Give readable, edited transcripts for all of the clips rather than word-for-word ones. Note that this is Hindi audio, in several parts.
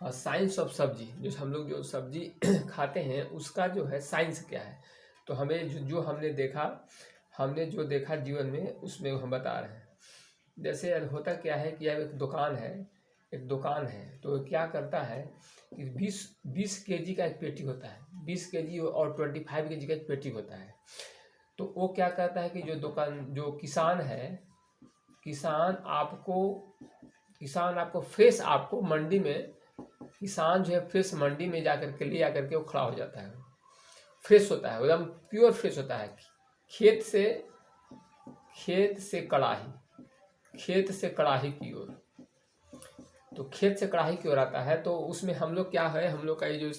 हाँ, साइंस ऑफ सब्जी, जो हम लोग जो सब्जी खाते हैं उसका जो है साइंस क्या है। तो हमें जो हमने जो देखा जीवन में, उसमें हम बता रहे हैं। जैसे होता क्या है कि अब एक दुकान है तो क्या करता है कि 20 केजी का एक पेटी होता है, 20 केजी और 25 केजी का एक पेटी होता है। तो वो क्या करता है कि जो किसान है, किसान आपको फ्रेश, आपको मंडी में, किसान जो है फ्रेश मंडी में जाकर के ले आकर के वो खड़ा हो जाता है। फ्रेश होता है, एकदम प्योर फ्रेश होता है। खेत से कढ़ाई की ओर, तो खेत से कढ़ाई की ओर आता है। तो उसमें हम लोग क्या है, हम लोग का ये जो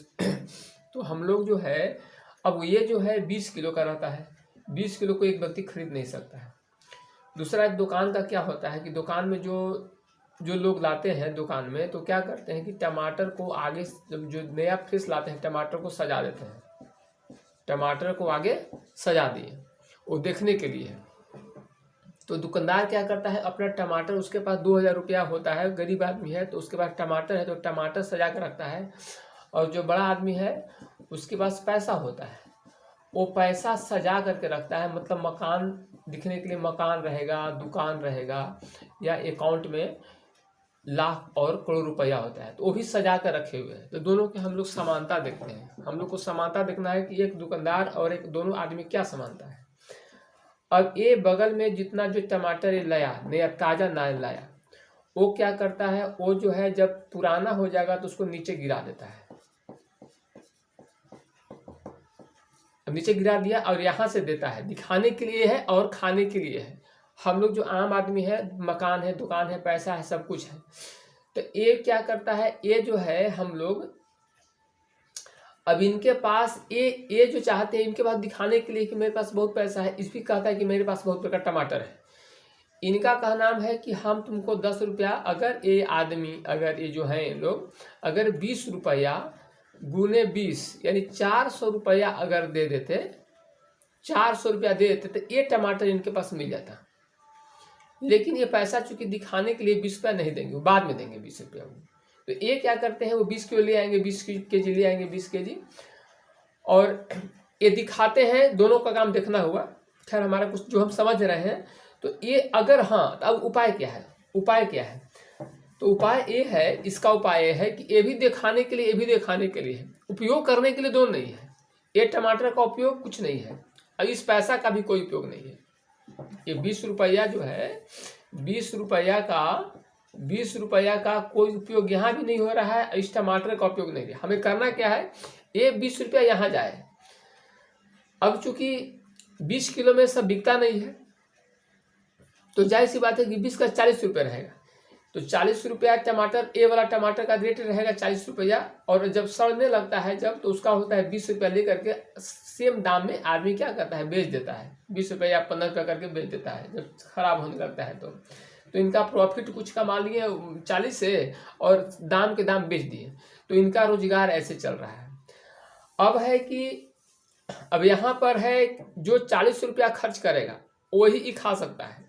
तो हम लोग जो है, अब ये जो है 20 किलो का रहता है। 20 किलो को एक व्यक्ति खरीद नहीं सकता है। दूसरा, एक दुकान का क्या होता है कि दुकान में जो लोग लाते हैं दुकान में, तो क्या करते हैं कि टमाटर को आगे, जब जो नया फ्रेश लाते हैं टमाटर को सजा देते हैं, टमाटर को आगे सजा दिए वो देखने के लिए। तो दुकानदार क्या करता है, अपना टमाटर, उसके पास 2000 रुपया होता है, गरीब आदमी है तो उसके पास टमाटर है तो टमाटर सजा कर रखता है। और जो बड़ा आदमी है उसके पास पैसा होता है, वो पैसा सजा करके रखता है। मतलब मकान दिखने के लिए मकान रहेगा, दुकान रहेगा, या अकाउंट में लाख और करोड़ रुपया होता है तो वो भी सजा कर रखे हुए हैं। तो दोनों के हम लोग समानता देखते हैं। हम लोग को समानता देखना है कि एक दुकानदार और एक दोनों आदमी क्या समानता है। अब ये बगल में जितना जो टमाटर ये लाया, नया ताज़ा नाल लाया, वो क्या करता है, वो जो है जब पुराना हो जाएगा तो उसको नीचे गिरा देता है। अब नीचे गिरा दिया और यहाँ से देता है, दिखाने के लिए है और खाने के लिए है। हम लोग जो आम आदमी है, मकान है, दुकान है, पैसा है, सब कुछ है। तो ये क्या करता है, ये जो है हम लोग, अब इनके पास ये जो चाहते हैं, इनके पास दिखाने के लिए कि मेरे पास बहुत पैसा है, इस भी कहता है कि मेरे पास बहुत प्रकार टमाटर है। इनका कहना है कि हम तुमको 10 रुपया, अगर ये आदमी, अगर ये जो है लोग, अगर 20 रुपया गुने 20 यानी 400 रुपया अगर दे देते, 400 रुपया दे देते तो ये टमाटर इनके पास मिल जाता। लेकिन ये पैसा चूंकि दिखाने के लिए 20 रुपया नहीं देंगे, वो बाद में देंगे 20 रुपया। तो ये क्या करते हैं, वो 20 किलो ले आएंगे, 20 केजी ले आएंगे, 20 केजी, और ये दिखाते हैं। दोनों का काम देखना हुआ, खैर हमारा कुछ जो हम समझ रहे हैं। तो ये अगर, हाँ, तो अब उपाय क्या है, तो उपाय ये है, इसका उपाय ये है कि ये भी दिखाने के लिए, ये भी दिखाने के लिए है, उपयोग करने के लिए दोनों नहीं है। ये टमाटर का उपयोग कुछ नहीं है और इस पैसा का भी कोई उपयोग नहीं है। ये 20 रुपया जो है, 20 रुपया का कोई उपयोग यहाँ भी नहीं हो रहा है, इस टमाटर का उपयोग नहीं है। हमें करना क्या है, ये 20 रुपया यहाँ जाए। अब चूंकि 20 किलो में सब बिकता नहीं है, तो जाहिर सी बात है कि 20 का 40 रुपया रहेगा। तो 40 रुपया टमाटर, ए वाला टमाटर का रेट रहेगा 40 रुपया। और जब सड़ने लगता है जब, तो उसका होता है 20 रुपया लेकर के सेम दाम में आदमी क्या करता है, बेच देता है। 20 रुपया या 15 रुपया करके बेच देता है जब खराब होने लगता है। तो इनका प्रॉफिट कुछ कमा लिए 40 से और दाम के दाम बेच दिए। तो इनका रोजगार ऐसे चल रहा है। अब है कि अब यहाँ पर है, जो 40 रुपया खर्च करेगा वही ही खा सकता है,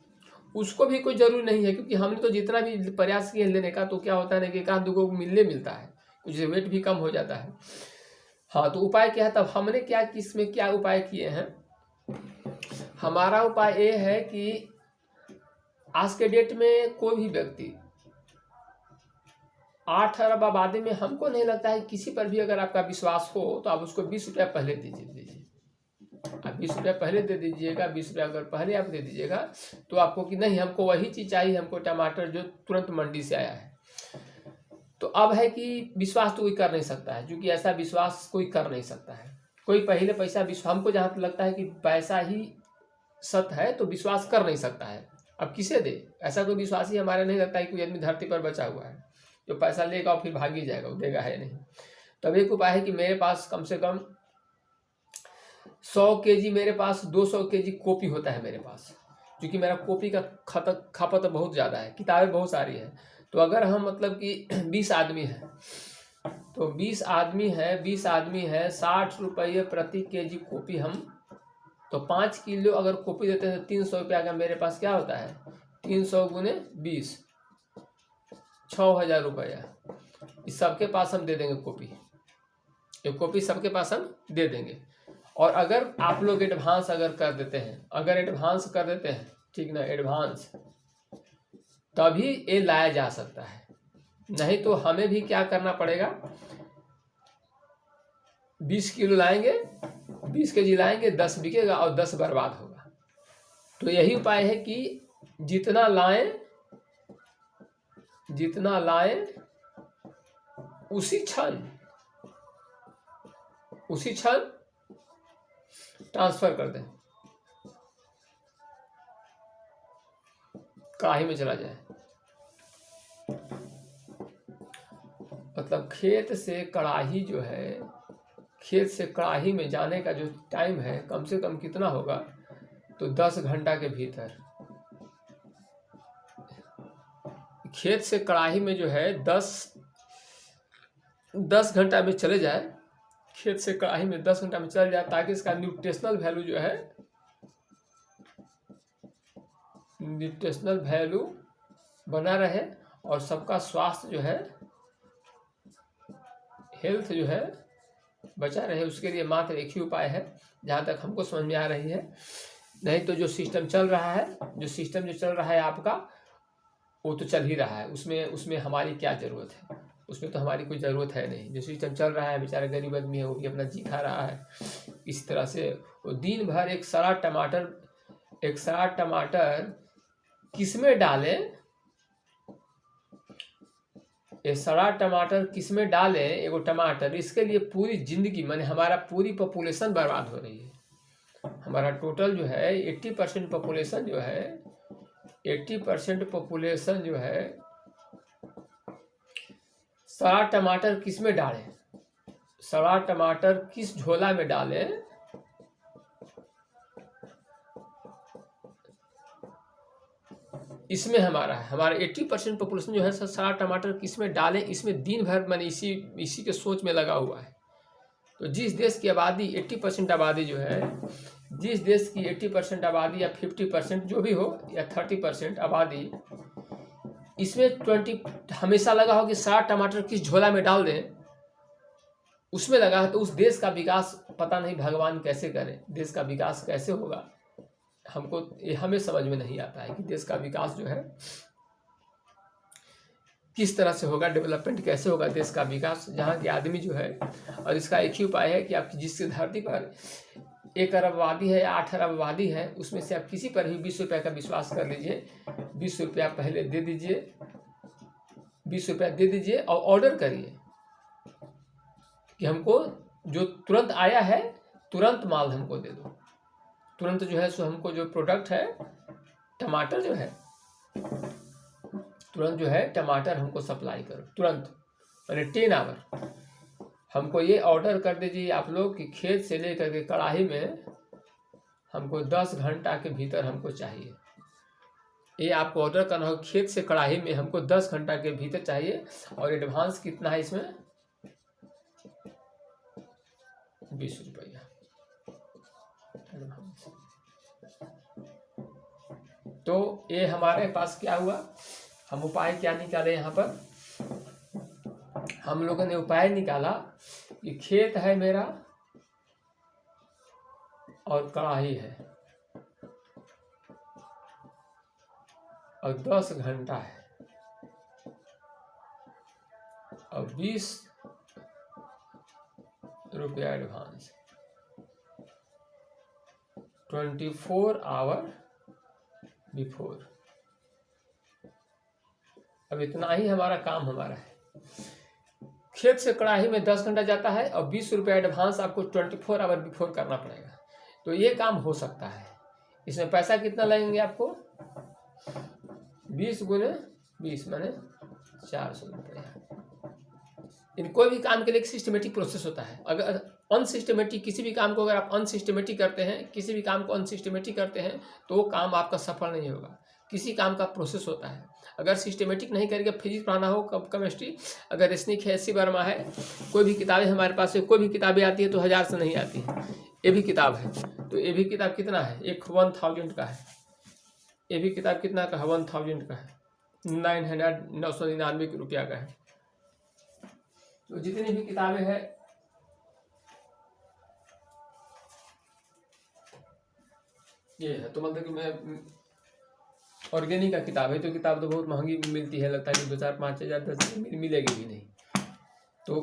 उसको भी कोई जरूरी नहीं है। क्योंकि हमने तो जितना भी प्रयास किए लेने का, तो क्या होता है ना कि एक आध दो मिलता है, कुछ वेट भी कम हो जाता है। हाँ, तो उपाय क्या है, तब हमने क्या, किसमें क्या उपाय किए हैं। हमारा उपाय ये है कि आज के डेट में कोई भी व्यक्ति, 8 अरब आबादी में, हमको नहीं लगता है किसी पर भी अगर आपका विश्वास हो तो आप उसको 20 रुपया पहले दीजिए। आप 20 रुपया पहले दे दीजिएगा। 20 रुपया अगर पहले आप दे दीजिएगा तो आपको कि नहीं, हमको वही चीज़ चाहिए, हमको टमाटर जो तुरंत मंडी से आया है। तो अब है कि विश्वास तो कोई कर नहीं सकता है, क्योंकि ऐसा विश्वास कोई कर नहीं सकता है। कोई पहले पैसा विश्वास, हमको जहाँ तक लगता है कि पैसा ही सत्य है, तो विश्वास कर नहीं सकता है। अब किसे दे, ऐसा कोई विश्वास ही हमारे नहीं लगता है कि कोई आदमी धरती पर बचा हुआ है जो पैसा लेगा और फिर भाग ही जाएगा, वो देगा है नहीं। तब एक उपाय है कि मेरे पास कम से कम 100 केजी, मेरे पास 200 केजी कॉपी होता है मेरे पास, क्योंकि मेरा कॉपी का खपत बहुत ज़्यादा है, किताबें बहुत सारी है। तो अगर हम मतलब कि 20 आदमी हैं, तो 20 आदमी है 60 रुपये प्रति केजी कॉपी हम, तो 5 किलो अगर कॉपी देते हैं तो 300 रुपया का मेरे पास क्या होता है, 300 गुने 20, 6000 रुपया। इस सबके पास हम दे देंगे कॉपी, एक कॉपी सबके पास हम दे देंगे। और अगर आप लोग एडवांस अगर कर देते हैं, अगर एडवांस कर देते हैं, ठीक ना, एडवांस, तभी ये लाया जा सकता है। नहीं तो हमें भी क्या करना पड़ेगा, 20 किलो लाएंगे, 20 केजी लाएंगे, 10 बिकेगा और 10 बर्बाद होगा। तो यही उपाय है कि जितना लाएं उसी क्षण ट्रांसफर कर दें, कढ़ाई में चला जाए। मतलब खेत से कढ़ाई जो है, खेत से कढ़ाई में जाने का जो टाइम है कम से कम कितना होगा, तो 10 घंटा के भीतर। खेत से कढ़ाई में जो है 10 घंटा में चले जाए, खेत से कढ़ाई में 10 घंटा में चल जाए, ताकि इसका न्यूट्रिशनल वैल्यू जो है, न्यूट्रिशनल वैल्यू बना रहे और सबका स्वास्थ्य जो है, हेल्थ जो है बचा रहे। उसके लिए मात्र एक ही उपाय है, जहाँ तक हमको समझ में आ रही है। नहीं तो जो सिस्टम चल रहा है आपका, वो तो चल ही रहा है, उसमें हमारी क्या ज़रूरत है, उसमें तो हमारी कोई ज़रूरत है नहीं। जो सिस्टम चल रहा है, बेचारा गरीब आदमी है, वो भी अपना जी खा रहा है। इस तरह से वो दिन भर एक सड़ा टमाटर किस में डालें, ये सड़ा टमाटर किस में डालें, एगो टमाटर, इसके लिए पूरी जिंदगी, माने हमारा पूरी पॉपुलेशन बर्बाद हो रही है। हमारा टोटल जो है 80% पॉपुलेशन जो है, 80% पॉपुलेशन जो है, सड़ा टमाटर किस में डालें, सड़ा टमाटर किस झोला में डालें, इसमें हमारा 80% पॉपुलेशन जो है सड़ा टमाटर किस में डालें, इसमें दिन भर मैंने इसी के सोच में लगा हुआ है। तो जिस देश की आबादी 80% आबादी जो है, जिस देश की 80% आबादी या 50% जो भी हो, या 30% आबादी, इसमें 20 हमेशा लगा हो कि सड़ा टमाटर किस झोला में डाल दें, उसमें लगा है। तो उस देश का विकास पता नहीं भगवान कैसे करें, देश का विकास कैसे होगा, हमें समझ में नहीं आता है कि देश का विकास जो है किस तरह से होगा, डेवलपमेंट कैसे होगा देश का विकास, जहाँ के आदमी जो है। और इसका एक ही उपाय है कि आप जिस धरती पर 1 अरब आबादी है या 8 अरब आबादी है, उसमें से आप किसी पर भी 20 रुपये का विश्वास कर लीजिए, 20 रुपया पहले दे दीजिए, 20 रुपया दे दीजिए और ऑर्डर करिए कि हमको जो तुरंत आया है, तुरंत माल हमको दे दो, तुरंत जो है सो हमको जो प्रोडक्ट है, टमाटर जो है, तुरंत जो है टमाटर हमको सप्लाई करो, तुरंत, मैंने 10 आवर हमको ये ऑर्डर कर दीजिए आप लोग कि खेत से लेकर के कढ़ाई में हमको 10 घंटा के भीतर हमको चाहिए। ये आपको ऑर्डर करना हो, खेत से कढ़ाई में हमको 10 घंटा के भीतर चाहिए। और एडवांस कितना है इसमें, 20 रुपया। तो ये हमारे पास क्या हुआ, हम उपाय क्या निकाले, यहाँ पर हम लोगों ने उपाय निकाला कि खेत है मेरा और कढ़ाई है और 10 घंटा है और 20 रुपया एडवांस, 24 आवर बिफोर। अब इतना ही हमारा काम है। खेत से कढ़ाई में 10 घंटा जाता है और 20 रुपया एडवांस आपको 24 आवर बिफोर करना पड़ेगा। तो ये काम हो सकता है। इसमें पैसा कितना लगेंगे आपको, 20 गुने 20 माने 400 रुपया। इन कोई भी काम के लिए एक सिस्टमेटिक प्रोसेस होता है। अगर अनसिस्टमेटिक किसी भी काम को अगर आप अनसिस्टमेटिक करते हैं, किसी भी काम को अनसिस्टमेटिक करते हैं, तो वो काम आपका सफल नहीं होगा। किसी काम का प्रोसेस होता है। अगर सिस्टमेटिक नहीं करके फिजिक्स पढ़ाना हो, केमिस्ट्री, अगर रेशनिक है, एससी वर्मा है, कोई भी किताबें हमारे पास है, कोई भी किताबें आती है तो 1000 से नहीं आती है। ये भी किताब है, तो ये भी किताब कितना है, एक 1000 का है। ये भी किताब कितना का है, 1000 का है, 999 रुपया का है। तो जितनी भी किताबें हैं ये है, तो मतलब कि मैं ऑर्गेनिक का किताब है, तो किताब तो बहुत महंगी मिलती है, लगता है कि 2-4-5 हज़ार 10 मिलेगी भी नहीं। तो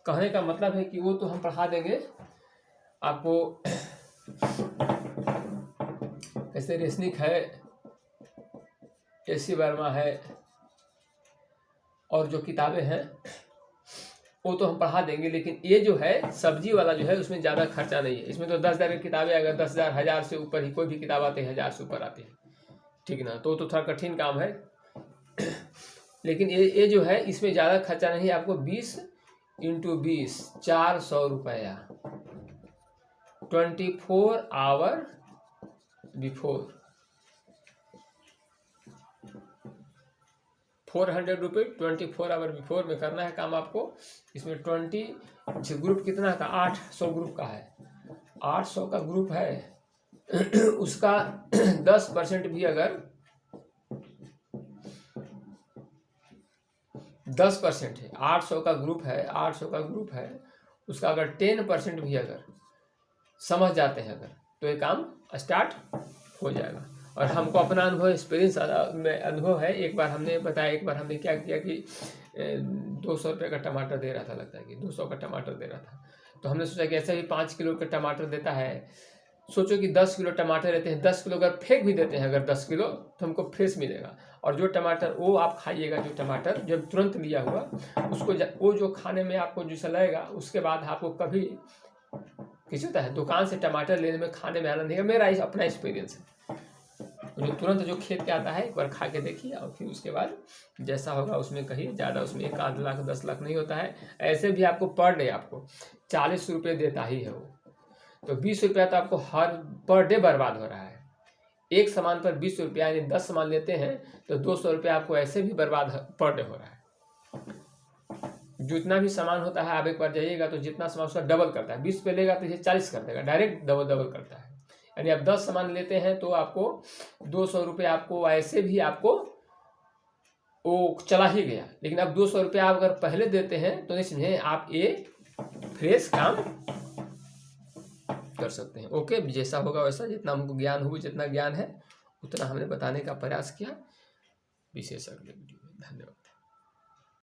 कहने का मतलब है कि वो तो हम पढ़ा देंगे आपको। ऐसे रेशनिक है, AC वर्मा है, और जो किताबें हैं वो तो हम पढ़ा देंगे, लेकिन ये जो है सब्जी वाला जो है उसमें ज़्यादा खर्चा नहीं है। इसमें तो 10,000 की किताबें, अगर 10,000 1000 से ऊपर ही कोई भी किताब आती है 1000 से ऊपर आती है, ठीक ना, तो थोड़ा कठिन काम है। लेकिन ये जो है इसमें ज़्यादा खर्चा नहीं है। आपको 20 × 20 400 रुपया, 24 आवर बिफोर, 400 रुपये 24 आवर बिफोर में करना है काम आपको। इसमें 20 ग्रुप कितना का, 800 ग्रुप का है, 800 का ग्रुप है। उसका 10% भी अगर 10% है, 800 का ग्रुप है, 800 का ग्रुप है, उसका अगर 10% भी अगर समझ जाते हैं अगर, तो ये काम स्टार्ट हो जाएगा। और हमको अपना अनुभव, एक्सपीरियंस में अनुभव है। एक बार हमने बताया, एक बार हमने क्या किया कि 200 रुपये का टमाटर दे रहा था, लगता है कि 200 का टमाटर दे रहा था। तो हमने सोचा कि ऐसे भी 5 किलो का टमाटर देता है, सोचो कि 10 किलो टमाटर लेते हैं, 10 किलो अगर फेंक भी देते हैं अगर 10 किलो, तो हमको फ्रेश मिलेगा। और जो टमाटर वो आप खाइएगा, जो टमाटर जब तुरंत लिया हुआ उसको वो जो खाने में आपको जैसा लगेगा, उसके बाद आपको कभी किसी होता है दुकान से टमाटर लेने में, खाने में आनंद नहीं है। मेरा अपना एक्सपीरियंस है। जो तुरंत जो खेत के आता है, एक बार खा के देखिए, और फिर उसके बाद जैसा होगा उसमें कहिए। ज़्यादा उसमें 1 आध लाख 10 लाख नहीं होता है। ऐसे भी आपको पर डे आपको 40 रुपये देता ही है वो, तो 20 रुपया तो आपको हर पर डे बर्बाद हो रहा है। एक सामान पर 20 रुपया, यानी 10 सामान लेते हैं तो 200 रुपया आपको ऐसे भी बर्बाद पर डे हो रहा है। जितना भी सामान होता है, आप एक बार जाइएगा तो जितना सामान उसका डबल करता है। 20 पे लेगा तो ये 40 कर देगा, डायरेक्ट डबल करता है। यानी आप 10 सामान लेते हैं तो आपको 200 रुपये आपको ऐसे भी आपको वो चला ही गया। लेकिन अब 200 रुपया आप अगर पहले देते हैं तो नहीं समझे, आप ये फ्रेश काम कर सकते हैं। ओके, जैसा होगा वैसा, जितना हमको ज्ञान हो, जितना ज्ञान है उतना हमने बताने का प्रयास किया। विशेष अगले वीडियो में। धन्यवाद।